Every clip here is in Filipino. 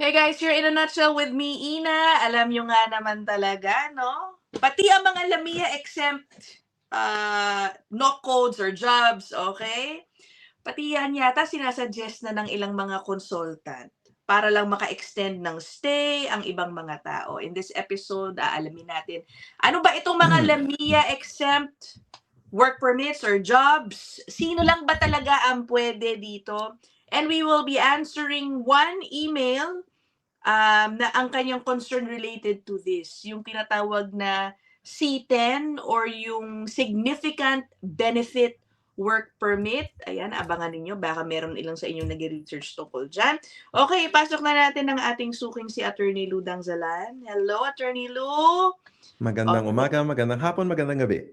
Okay guys, you're in a nutshell with me, Ina. Alam nyo nga naman talaga, no? Pati ang mga Lamia exempt no codes or jobs, okay? Pati yan yata sinasuggest na ng ilang mga consultant para lang maka-extend ng stay ang ibang mga tao. In this episode, aalamin natin, ano ba itong mga Lamia exempt work permits or jobs? Sino lang ba talaga ang pwede dito? And we will be answering one email na ang kanyang concern related to this, yung tinatawag na C10 or yung Significant Benefit Work Permit. Ayan, abangan ninyo. Baka meron ilang sa inyong nag-research tungkol dyan. Okay, ipasok na natin ang ating suking si Attorney Lou Dangzalan. Hello, Attorney Lou! Magandang Okay. umaga, magandang hapon, magandang gabi.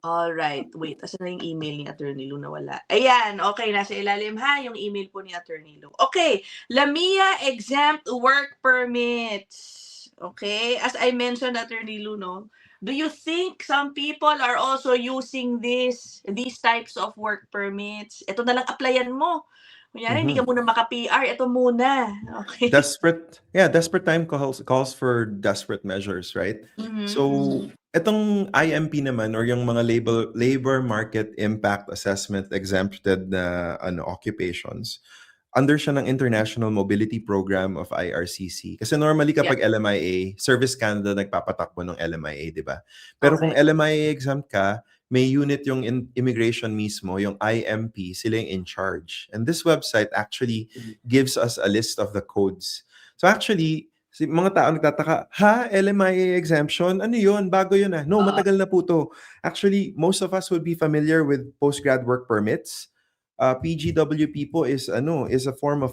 Alright, wait. Asan na yung email ni Attorney Lou? Nawala. Ayan, okay. Nasa ilalim ha, yung email po ni Attorney Lou. Okay, Lamia Exempt Work Permits. Okay, as I mentioned, Attorney Lou, no? Do you think some people are also using these types of work permits? Ito na lang applyan mo. Kunyari, hindi ka muna maka-PR, ito muna. Okay. Desperate time calls for desperate measures, right? So, itong IMP naman or yung mga labor market impact assessment exempted na occupations, under siya ng International Mobility Program of IRCC. Kasi normally kapag LMIA, Service Canada nagpapatakbo ng LMIA, di ba? Pero kung LMIA exempt ka, may unit yung immigration mismo, yung IMP, sila yung in charge. And this website actually gives us a list of the codes. So actually, mga tao nagtataka, LMIA exemption? Ano yun? Bago yun ah. No, matagal na po to. Actually, most of us would be familiar with postgrad work permits. PGWP po is a form of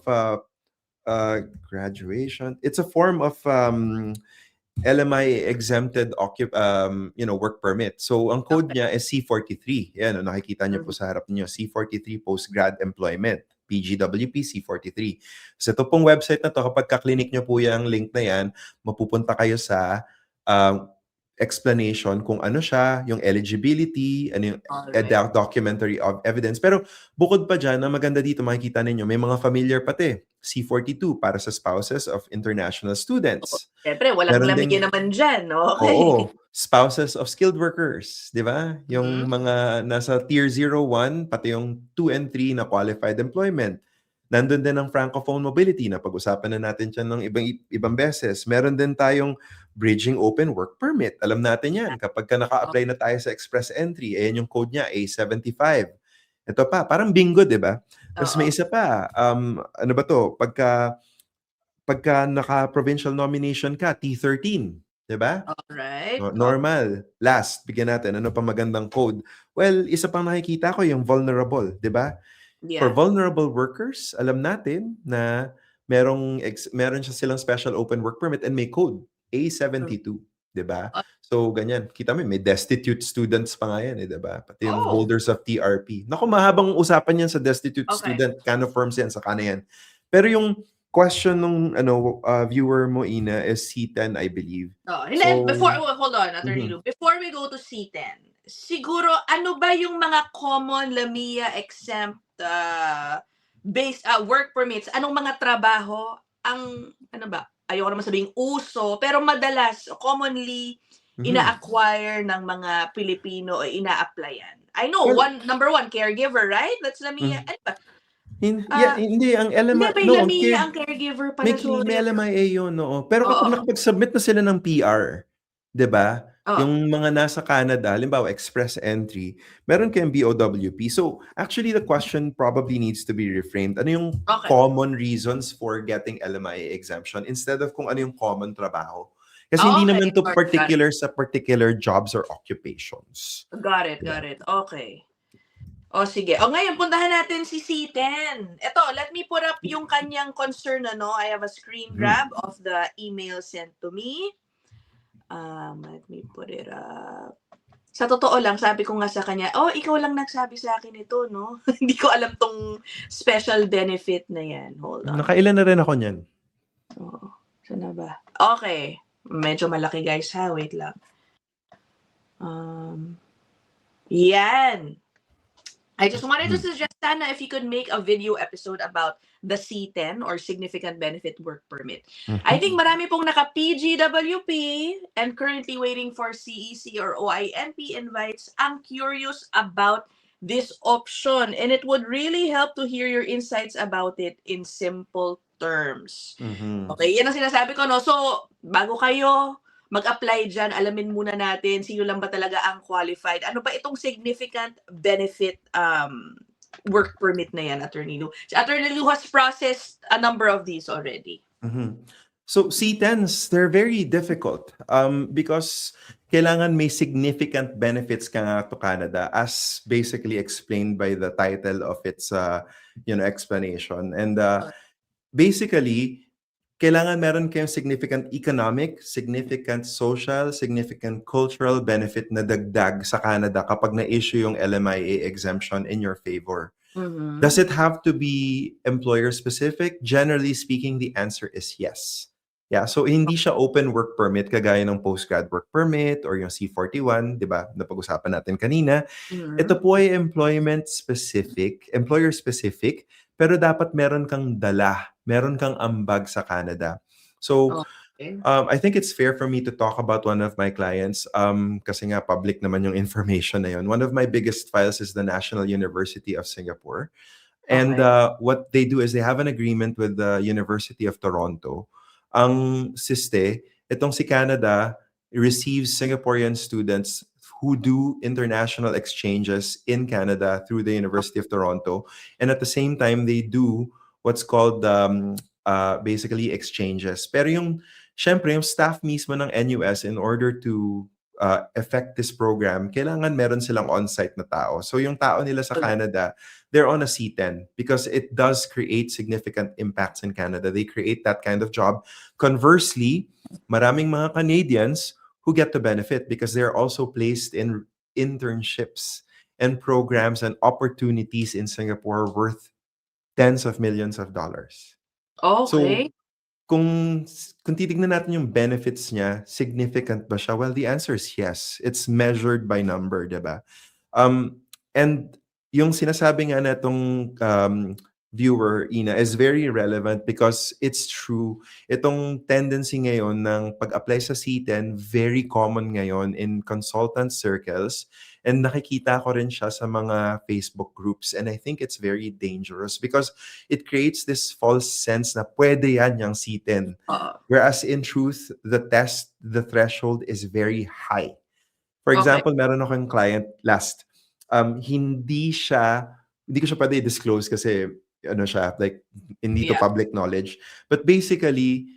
graduation. It's a form of LMI exempted work permit. So ang code niya is C43. Yan, nakikita niyo po sa harap niyo, C43 postgrad employment. PGWP C43. So ito pong website na to, kapag ka-clinic niyo po yung link na yan, mapupunta kayo sa explanation kung ano siya, yung eligibility, ano yung documentary of evidence. Pero bukod pa dyan, ang maganda dito, makikita ninyo, may mga familiar pati. C42 para sa spouses of international students. Siyempre, walang lamigyan naman dyan, no? Okay. Oo. Spouses of skilled workers, di ba? Yung mga nasa tier 01, pati yung 2 and 3 na qualified employment. Nandun din ang Francophone mobility na pag-usapan na natin siya ng ibang beses. Meron din tayong bridging open work permit. Alam natin yan. Kapag ka naka-apply na tayo sa express entry, ayan yung code niya, A75. Ito pa, parang bingo, di ba? Tapos may isa pa, ano ba to? Pagka naka-provincial nomination ka, T13, di ba? Alright. Normal. Last, bigyan natin. Ano pa magandang code? Well, isa pang nakikita ko, yung vulnerable, di ba? Yeah. For vulnerable workers, alam natin na meron siya silang special open work permit and may code, A72, di ba? So, ganyan. Kita mo, may destitute students pa nga yan, di ba? Pati yung holders of TRP. Naku, mahabang usapan yan sa destitute student. Kind of firms yan, saka na yan. Pero yung question nung viewer mo, Ina, is C10, I believe. Hold on, Attorney Lou. Before we go to C10, siguro, ano ba yung mga common Lamia exempt based work permits? Anong mga trabaho ang, ayoko naman sabihin uso, pero madalas, commonly, ina-acquire ng mga Pilipino o ina-applyan? I know, number one, caregiver, right? That's Lamia. Ano ba? Hindi, ang LMIA, hindi, Lamia ang caregiver pala. May LMIA yun, no. Pero kapag nakapag-submit na sila ng PR, di ba? Yung mga nasa Canada, halimbawa express entry, meron kayong BOWP. So, actually, the question probably needs to be reframed. Ano yung common reasons for getting LMIA exemption instead of kung ano yung common trabaho? Kasi hindi naman to particular sa particular jobs or occupations. Got it. Okay. O sige. O ngayon, puntahan natin si C10. Ito, let me put up yung kanyang concern, I have a screen grab of the email sent to me. Let me put it up. Sa totoo lang, sabi ko nga sa kanya, ikaw lang nagsabi sa akin ito, no? Hindi ko alam tong special benefit na yan. Hold on. Nakailan na rin ako niyan. Saan na ba? Okay. Medyo malaki, guys, ha? Wait lang. Yan. I just wanted to Mhm. suggest, Sana, if you could make a video episode about the C10 or Significant Benefit Work Permit. I think Mhm. marami pong naka-PGWP and currently waiting for CEC or OINP invites ang curious about this option. And it would really help to hear your insights about it in simple terms. Mhm. Okay, yan ang sinasabi ko, no? So, bago kayo mag-apply dyan, alamin muna natin sino lang ba talaga ang qualified. Ano ba itong significant benefit work permit na yan, Attorney Lou? Si Attorney Lou has processed a number of these already. Mhm. So C10s, they're very difficult because kailangan may significant benefits ka nga to Canada as basically explained by the title of its explanation. And basically, kailangan meron kayong significant economic, significant social, significant cultural benefit na dagdag sa Canada kapag na-issue yung LMIA exemption in your favor. Mhm. Does it have to be employer specific? Generally speaking, the answer is yes. Yeah, so hindi siya open work permit kagaya ng postgrad work permit or yung C41, 'di ba? Napag-usapan natin kanina. Ito Mhm. po ay employer specific, pero dapat meron kang dala, meron kang ambag sa Canada. So, Okay. I think it's fair for me to talk about one of my clients kasi nga public naman yung information na yun. One of my biggest files is the National University of Singapore. And Okay. what they do is they have an agreement with the University of Toronto. Ang SISTE, itong si Canada, receives Singaporean students who do international exchanges in Canada through the University of Toronto. And at the same time, they do what's called basically exchanges. Pero syempre, yung staff mismo ng NUS, in order to affect this program, kailangan meron silang on-site na tao. So yung tao nila sa Canada, they're on a C10 because it does create significant impacts in Canada. They create that kind of job. Conversely, maraming mga Canadians who get to benefit because they're also placed in internships and programs and opportunities in Singapore worth tens of millions of dollars. So, Okay. kung titignan natin yung benefits niya, significant ba siya? Well, the answer is yes. It's measured by number, 'di ba? And yung sinasabi nga natong viewer, Ina, is very relevant because it's true. Itong tendency ngayon ng pag-apply sa C10, very common ngayon in consultant circles. And nakikita ko rin siya sa mga Facebook groups. And I think it's very dangerous because it creates this false sense na pwede yan yung C10. Whereas in truth, the threshold is very high. For Okay. example, meron akong client last. Hindi ko siya pwede i-disclose kasi ano siya, like hindi to Yeah. public knowledge. But basically,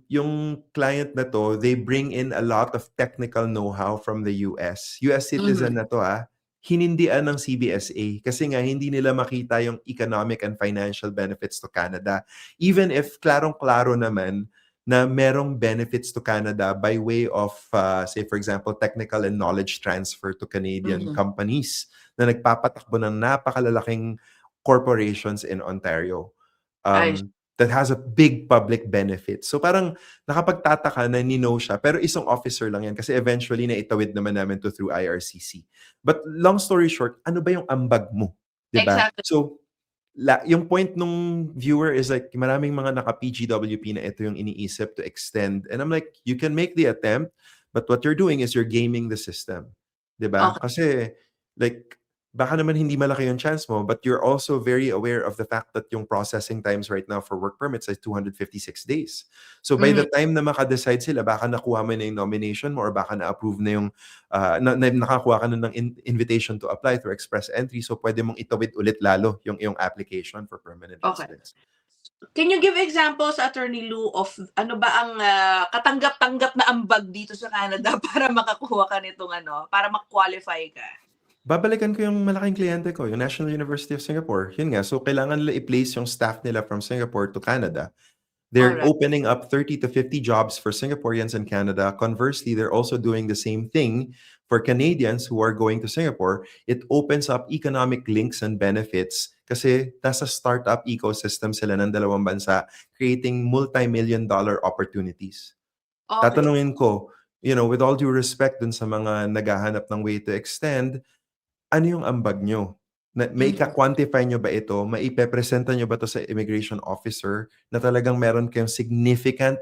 yung client na to, they bring in a lot of technical know-how from the US. US citizen na to hinindian ng CBSA kasi nga hindi nila makita yung economic and financial benefits to Canada. Even if klarong-klaro naman na merong benefits to Canada by way of, say for example, technical and knowledge transfer to Canadian companies na nagpapatakbo ng napakalalaking corporations in Ontario. That has a big public benefit. So parang nakapagtataka na ni-know siya, pero isang officer lang yan kasi eventually naitawid naman namin to through IRCC. But long story short, ano ba yung ambag mo? Diba? Exactly. So, yung point nung viewer is like, maraming mga naka-PGWP na ito yung iniisip to extend. And I'm like, you can make the attempt, but what you're doing is you're gaming the system. Diba? Okay. Kasi, like, baka naman hindi malaki yung chance mo, but you're also very aware of the fact that yung processing times right now for work permits is 256 days. So by the time na makadecide sila, baka nakuha mo na yung nomination mo or baka na-approve na yung, nakakuha ka na ng invitation to apply through express entry. So pwede mong itawid ulit lalo yung application for permanent Okay. residence. Can you give examples, Attorney Lou, of ano ba ang katanggap-tanggap na ambag dito sa Canada para makakuha ka nitong para mag-qualify ka? Babalikan ko yung malaking kliyente ko, yung National University of Singapore. Yun nga, so kailangan nila i-place yung staff nila from Singapore to Canada. They're Alright. opening up 30 to 50 jobs for Singaporeans in Canada. Conversely, they're also doing the same thing for Canadians who are going to Singapore. It opens up economic links and benefits kasi nasa startup ecosystem sila ng dalawang bansa, creating multi-million-dollar opportunities. Okay. Tatanungin ko, with all due respect dun sa mga naghahanap ng way to extend, ano yung ambag nyo? May ka-quantify nyo ba ito? Maipepresenta nyo ba ito sa immigration officer na talagang meron kayong significant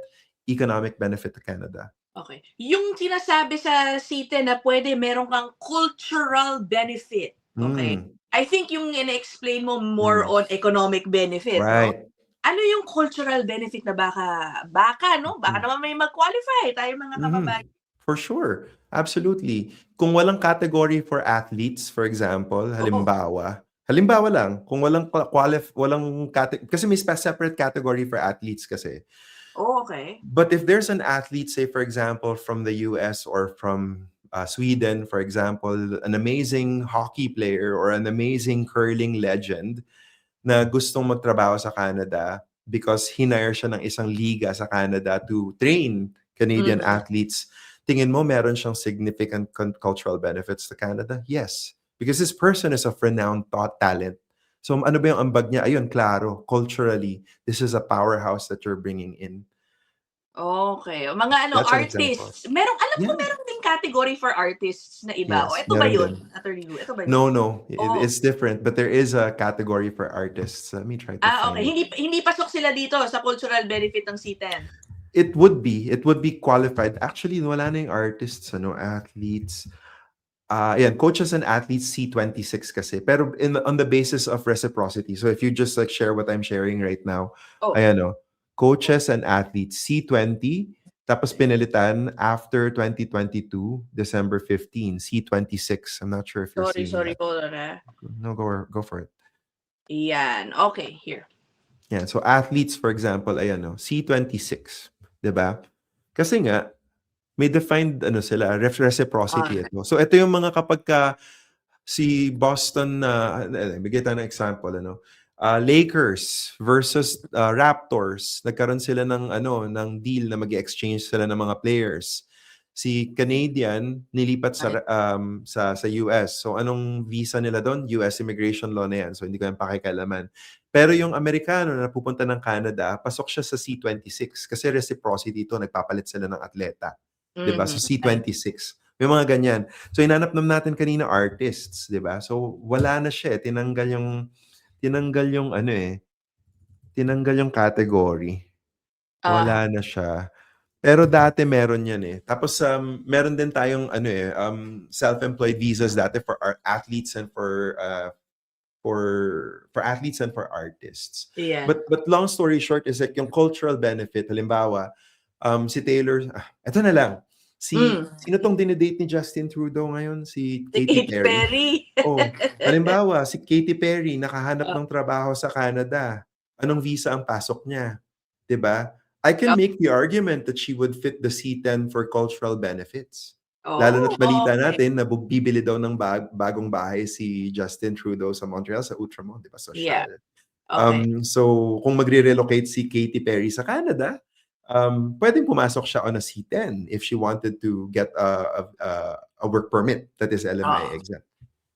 economic benefit to Canada? Okay. Yung sinasabi sa CITE na pwede meron kang cultural benefit. Okay. I think yung ina-explain mo more on economic benefit, no? Right. Ano yung cultural benefit na baka, no? Baka naman may mag-qualify tayo mga kababayan. For sure. Absolutely. Kung walang category for athletes, for example, halimbawa lang, kung walang kasi may separate category for athletes kasi. Oh, okay. But if there's an athlete, say for example, from the US or from Sweden, for example, an amazing hockey player or an amazing curling legend na gustong magtrabaho sa Canada because hinire siya ng isang liga sa Canada to train Canadian athletes, tingin mo meron siyang significant cultural benefits to Canada? Yes. Because this person is of renowned talent. So ano ba yung ambag niya? Ayun, klaro, culturally, this is a powerhouse that you're bringing in. Okay. Mga That's an example. artists. Alam ko meron ding category for artists na iba. Yes, Ito ba meron yun? din. Attorney Lou, ito ba yun? No. It's different. But there is a category for artists. Let me try to find okay. it. Hindi pasok sila dito sa cultural benefit ng C10. It would be qualified. Actually, wala na yung artists, athletes. Coaches and athletes C26 kasi. Pero on the basis of reciprocity. So if you just like share what I'm sharing right now, coaches and athletes C20, tapos pinalitan after 2022, December 15, C26. I'm not sure if you're seeing that. Hold on. No, go for it. Yan. Okay, here. Yeah, so athletes, for example, C26. Diba? Kasi nga, may defined reciprocity ito. So ito yung mga kapag si Boston bigyan tayo ng example Lakers versus Raptors, nagkaroon sila ng deal na magi-exchange sila ng mga players. Si Canadian nilipat sa US. So anong visa nila doon? US immigration law na yan. So hindi ko yan pakikialaman. Pero yung Amerikano na pupunta ng Canada, pasok siya sa C26 kasi reciprocity ito, nagpapalit sila ng atleta. Diba? So C26. May mga ganyan. So inanap natin kanina artists, diba? So wala na siya. Tinanggal yung category. Wala na siya. Pero dati meron yan Tapos meron din tayong self-employed visas dati for our athletes and for athletes and for artists. Yeah. But long story short is like yung cultural benefit, halimbawa, si Taylor, ito na lang. Sino tong dinedate ni Justin Trudeau ngayon? Si Katy Perry. Halimbawa, si Katy Perry nakahanap ng trabaho sa Canada. Anong visa ang pasok niya? 'Di ba? I can make the argument that she would fit the C10 for cultural benefits. Lalo na't balita natin na bibili daw ng bagong bahay si Justin Trudeau sa Montreal, sa Outremont, 'di ba? Social. Yeah. Okay. So kung magre-relocate si Katy Perry sa Canada, pwedeng pumasok siya on a C10 if she wanted to get a work permit that is LMI exempt.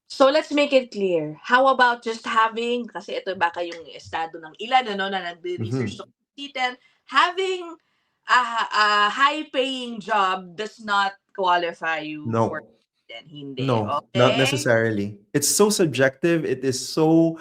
So let's make it clear. How about just having, kasi ito baka yung estado ng ilan na nagre-research sa C10, having a high-paying job does not qualify you for C10. Hindi. No, okay? not necessarily. It's so subjective. It is so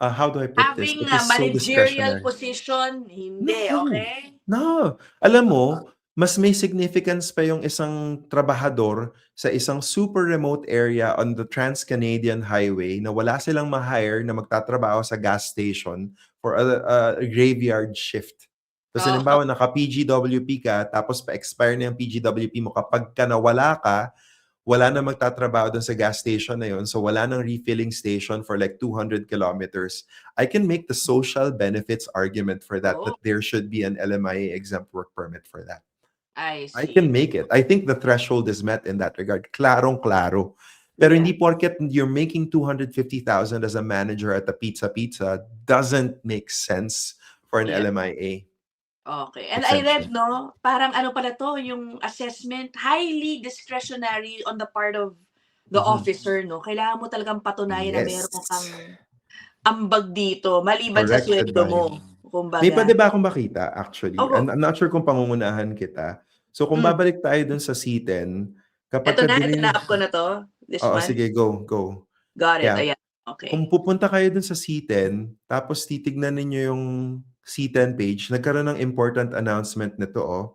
how do I put this? Having It is a so managerial discretionary. position, hindi, okay? No. Alam mo, mas may significance pa yung isang trabahador sa isang super remote area on the Trans-Canadian Highway na wala silang ma-hire na magtatrabaho sa gas station for a graveyard shift. Tapos halimbawa, naka-PGWP ka, tapos pa-expire na yung PGWP mo. Kapag nawala ka, wala na magtatrabaho dun sa gas station na yun. So wala nang refilling station for like 200 kilometers. I can make the social benefits argument for that there should be an LMIA exempt work permit for that. I see. I can make it. I think the threshold is met in that regard. Klarong-klaro. Pero hindi porket you're making 250,000 as a manager at the Pizza doesn't make sense for an LMIA. Okay. And I read, parang pala to, yung assessment, highly discretionary on the part of the officer, Kailangan mo talagang patunayan na meron kang ambag dito, maliban sa sweldo mo. Kumbaga. May pwede ba akong makita, actually? I'm not sure kung pangungunahan kita. So kung babalik tayo dun sa C10, kapag ito na-up ko na to. This one. Sige, go. Got it. Yeah. Ayan. Okay. Kung pupunta kayo dun sa C10, tapos titignan ninyo yung C10 page, nagkaroon ng important announcement nito, oh.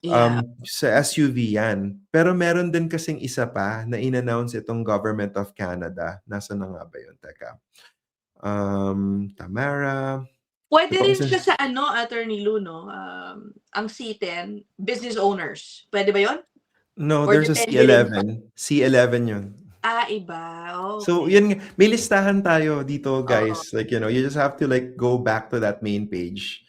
Yeah. Sa SUV yan. Pero meron din kasing isa pa na in-announce itong Government of Canada. Nasaan na nga ba yun? Teka. Tamara. Pwede Ito rin kasi, siya sa ano, Attorney Lou, no? Ang C10, business owners. Pwede ba yun? no, Or there's a depende rin ba? C11. C11 yun. Iba. So, Okay. yun, may listahan tayo dito, Oo. guys. Like, you just have to like go back to that main page.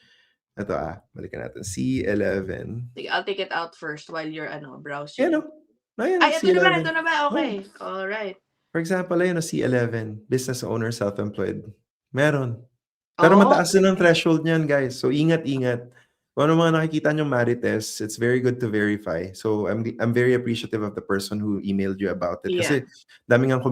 Ito balikan natin. C11. Sige, I'll take it out first while you're browsing. Ayan o. Ayan o, Ay, ito na ba? C11. Ito na ba? Oh, Okay. All right. for example, ayan o, C11. Business owner, self-employed. Meron. Pero Oh, mataas na ng threshold niyan, guys. So, ingat-ingat. Kung ano mga nakikita niyong Marites, it's very good to verify. So, I'm very appreciative of the person who emailed you about it. yeah. Kasi daming ang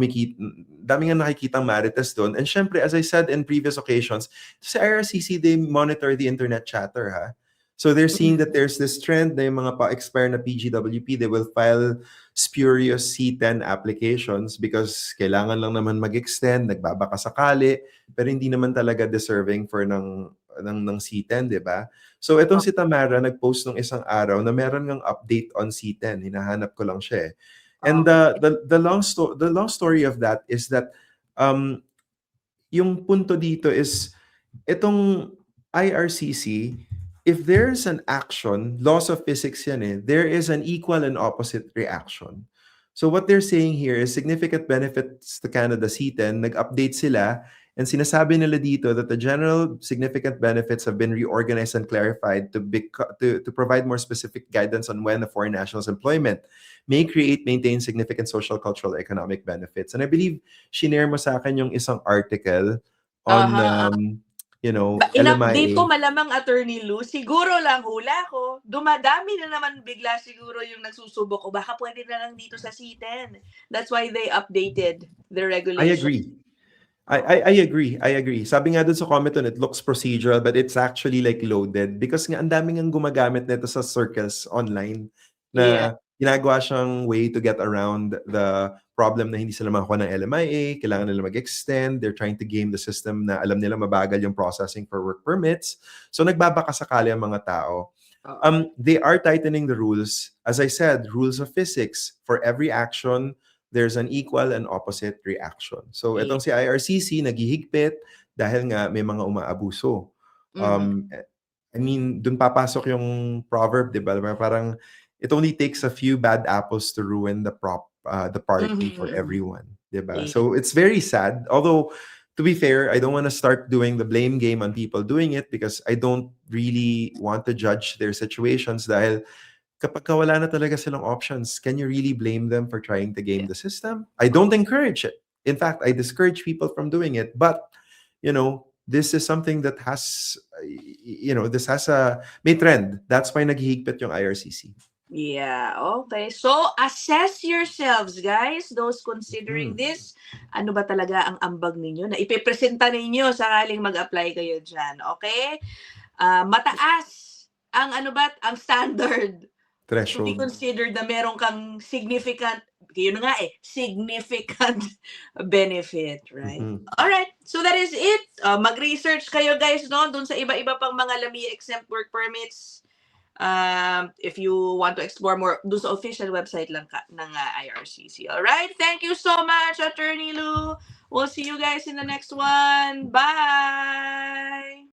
nakikitang Marites doon. And syempre, as I said in previous occasions, sa IRCC, they monitor the internet chatter, ha? So, they're seeing that there's this trend na yung mga pa-expire na PGWP, they will file spurious C10 applications because kailangan lang naman mag-extend, nagbabaka sakali, pero hindi naman talaga deserving for ng C10, di ba? So itong si Tamara nag-post nung isang araw na meron ngang update on C10. Hinahanap ko lang siya eh. And the long story of that is that yung punto dito is itong IRCC, if there's an action, laws of physics yan eh, there is an equal and opposite reaction. So what they're saying here is significant benefits to Canada C10, nag-update sila, and sinasabi nila dito that the general significant benefits have been reorganized and clarified to provide more specific guidance on when a foreign national's employment may maintain significant social, cultural, economic benefits. And I believe shinare mo sa akin yung isang article on In-update LMIA. ko malamang, Attorney Lou. Siguro lang, hula ko, dumadami na naman bigla siguro yung nagsusubok ko. Baka pwede na lang dito sa C10. That's why they updated the regulation. I agree. I agree. Sabi nga dun sa comment on it looks procedural but it's actually like loaded because nga ang daming ang gumagamit nito sa circles online na ginagawa siyang way to get around the problem na hindi sila makakuha ng LMIA, kailangan nila mag-extend, they're trying to game the system na alam nila mabagal yung processing for work permits. So nagbabaka sakali ang mga tao. They are tightening the rules. As I said, rules of physics. For every action, there's an equal and opposite reaction. So itong si IRCC naghihigpit dahil nga may mga umaabuso. I mean, dun papasok yung proverb, di ba? Parang it only takes a few bad apples to ruin the party for everyone, di ba? So it's very sad. Although, to be fair, I don't want to start doing the blame game on people doing it because I don't really want to judge their situations dahil kapag wala na talaga silang options, can you really blame them for trying to game the system? I don't encourage it. In fact, I discourage people from doing it. But, this is something that has, this has may trend. That's why naghihigpit yung IRCC. Yeah, okay. So, assess yourselves, guys, those considering this. Ano ba talaga ang ambag ninyo na ipipresenta ninyo sakaling mag-apply kayo dyan, okay? Mataas ang ang standard threshold to be considered na meron kang significant benefit, right? Alright, so that is it. Mag-research kayo, guys, no, dun sa iba-iba pang mga LAMIA exempt work permits. If you want to explore more, dun sa official website lang ng IRCC. Alright, thank you so much, Attorney Lou. We'll see you guys in the next one. Bye!